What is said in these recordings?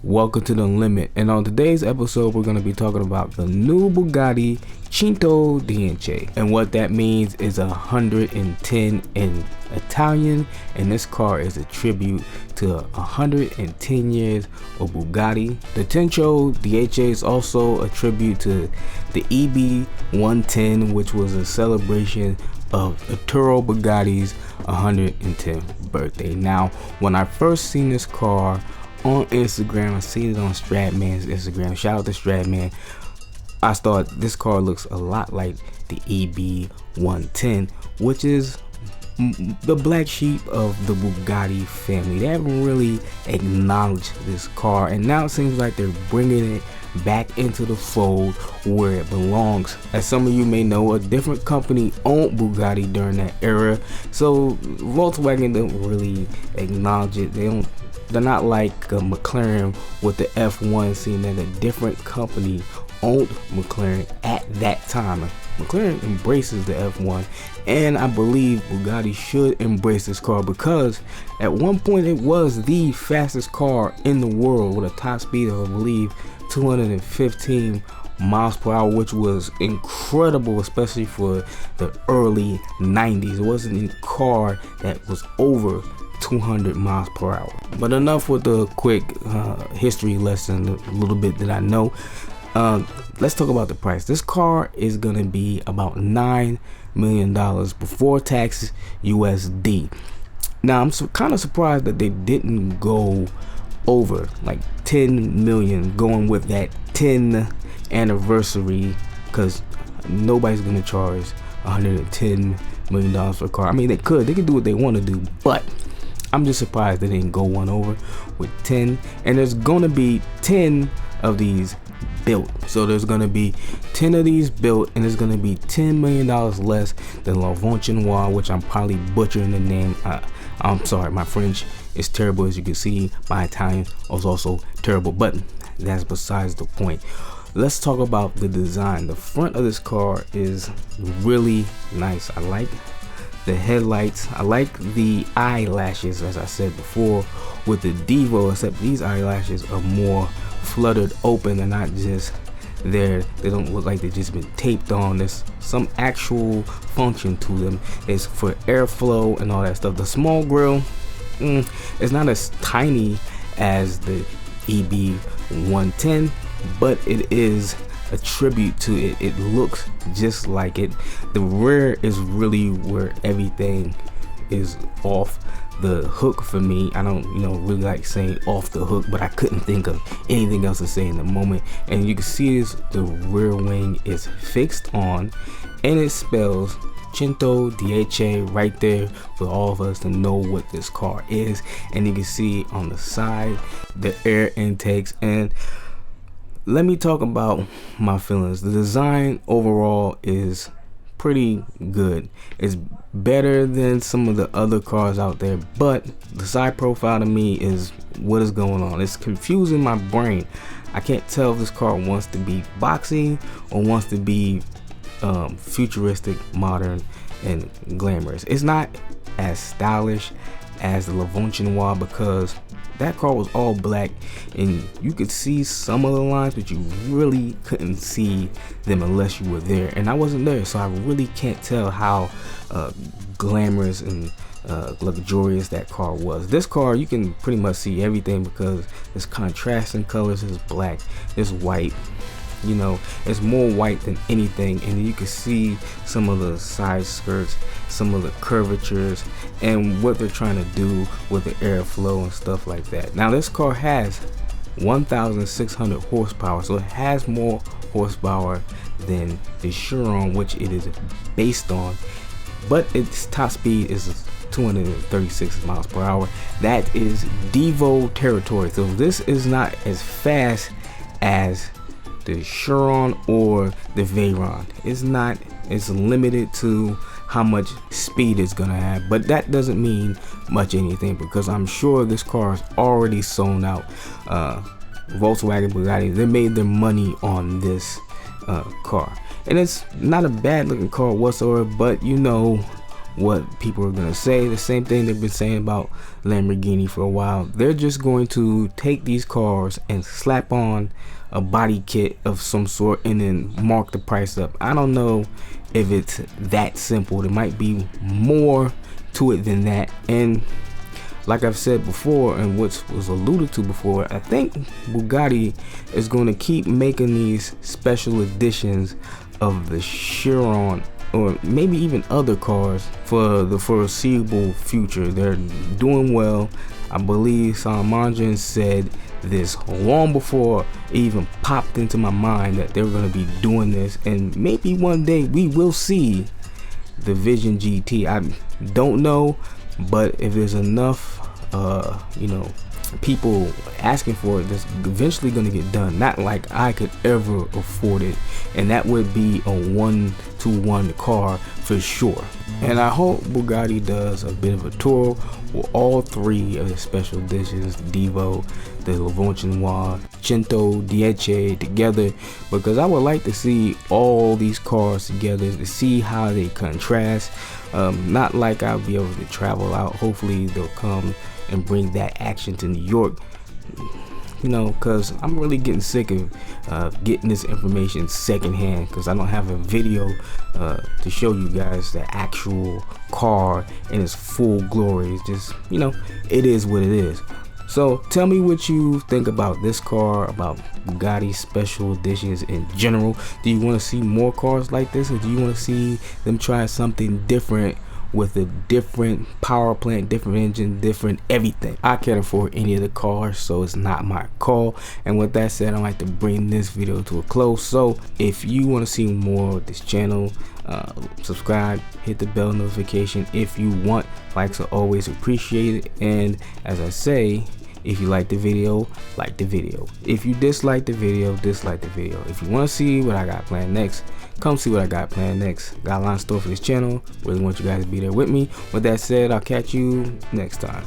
Welcome to the limit, and on today's episode we're going to be talking about the new Bugatti Centodieci, and what that means is 110 in Italian, and this car is a tribute to 110 years of Bugatti. The Centodieci is also a tribute to the EB110, which was a celebration of Arturo Bugatti's 110th birthday. Now, when I first seen this car on Instagram, I seen it on Stratman's Instagram. Shout out to Stratman. I thought this car looks a lot like the EB110, which is the black sheep of the Bugatti family. They haven't really acknowledged this car, and now it seems like they're bringing it back into the fold where it belongs. As some of you may know, a different company owned Bugatti during that era, so Volkswagen don't really acknowledge it. They're not like McLaren with the F1, seeing that a different company owned McLaren at that time. McLaren embraces the F1, and I believe Bugatti should embrace this car because at one point it was the fastest car in the world with a top speed of, I believe, 215 miles per hour, which was incredible, especially for the early 90s. It wasn't a car that was over 200 miles per hour. But enough with the quick history lesson, a little bit that I know. Let's talk about the price. This car is gonna be about $9 million before taxes USD. Now I'm kind of surprised that they didn't go over like 10 million, going with that 10th anniversary, because nobody's gonna charge $110 million for a car. I mean, they could do what they want to do, but I'm just surprised they didn't go one over with 10. And there's gonna be 10 of these built, so there's gonna be 10 of these built, and it's gonna be $10 million less than La Noir, which I'm probably butchering the name. I'm sorry, my French is terrible. As you can see, my Italian was also terrible, but that's besides the point. Let's talk about the design. The front of this car is really nice. I like the headlights. I like the eyelashes, as I said before, with the Devo, except these eyelashes are more fluttered open. They're not just there. They don't look like they've just been taped on. There's some actual function to them. It's for airflow and all that stuff. The small grille, it's not as tiny as the EB110, but it is a tribute to it. It looks just like it. The rear is really where everything is off the hook for me. I don't really like saying off the hook, but I couldn't think of anything else to say in the moment. And you can see this, the rear wing is fixed on, and it spells Centodieci right there for all of us to know what this car is. And you can see on the side the air intakes. And let me talk about my feelings. The design overall is pretty good. It's better than some of the other cars out there, but the side profile to me is what is going on. It's confusing my brain. I can't tell if this car wants to be boxy or wants to be futuristic, modern, and glamorous. It's not as stylish as the Noir, because that car was all black and you could see some of the lines, but you really couldn't see them unless you were there, and I wasn't there, so I really can't tell how glamorous and luxurious that car was. This car, you can pretty much see everything because it's contrasting colors. It's black, it's white, it's more white than anything, and you can see some of the side skirts, some of the curvatures, and what they're trying to do with the airflow and stuff like that. Now this car has 1,600 horsepower, so it has more horsepower than the Chiron, which it is based on, but its top speed is 236 miles per hour. That is Devo territory, so this is not as fast as the Chiron or the Veyron. It's not. It's limited to how much speed it's gonna have, but that doesn't mean much anything, because I'm sure this car is already sold out. Volkswagen, Bugatti, they made their money on this car, and it's not a bad looking car whatsoever, but what people are gonna say. The same thing they've been saying about Lamborghini for a while. They're just going to take these cars and slap on a body kit of some sort and then mark the price up. I don't know if it's that simple. There might be more to it than that. And like I've said before, and what was alluded to before, I think Bugatti is going to keep making these special editions of the Chiron, or maybe even other cars, for the foreseeable future. They're doing well. I believe Salomon said this long before it even popped into my mind that they were going to be doing this, and maybe one day we will see the Vision GT. I don't know, but if there's enough people asking for it, that's eventually going to get done. Not like I could ever afford it, and that would be a 1-to-1 car for sure. And I hope Bugatti does a bit of a tour with all three of the special editions, the Devo, the Lavonchinois, Centodieci together, because I would like to see all these cars together to see how they contrast. Not like I'll be able to travel out. Hopefully they'll come and bring that action to New York, because I'm really getting sick of getting this information secondhand, because I don't have a video to show you guys the actual car in its full glory. It's just, it is what it is. So tell me what you think about this car, about Bugatti special editions in general. Do you want to see more cars like this, or do you want to see them try something different with a different power plant, different engine, different everything? I can't afford any of the cars, so it's not my call. And with that said, I'd like to bring this video to a close. So if you want to see more of this channel, subscribe, hit the bell notification if you want. Likes are always appreciated. And as I say, if you like the video, like the video. If you dislike the video, dislike the video. If you want to see what I got planned next, come see what I got planned next. Got a lot in store for this channel. Really want you guys to be there with me. With that said, I'll catch you next time.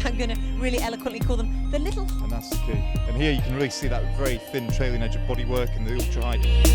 I'm going to really eloquently call them the little. And that's the key. And here you can really see that very thin trailing edge of bodywork and the ultra high.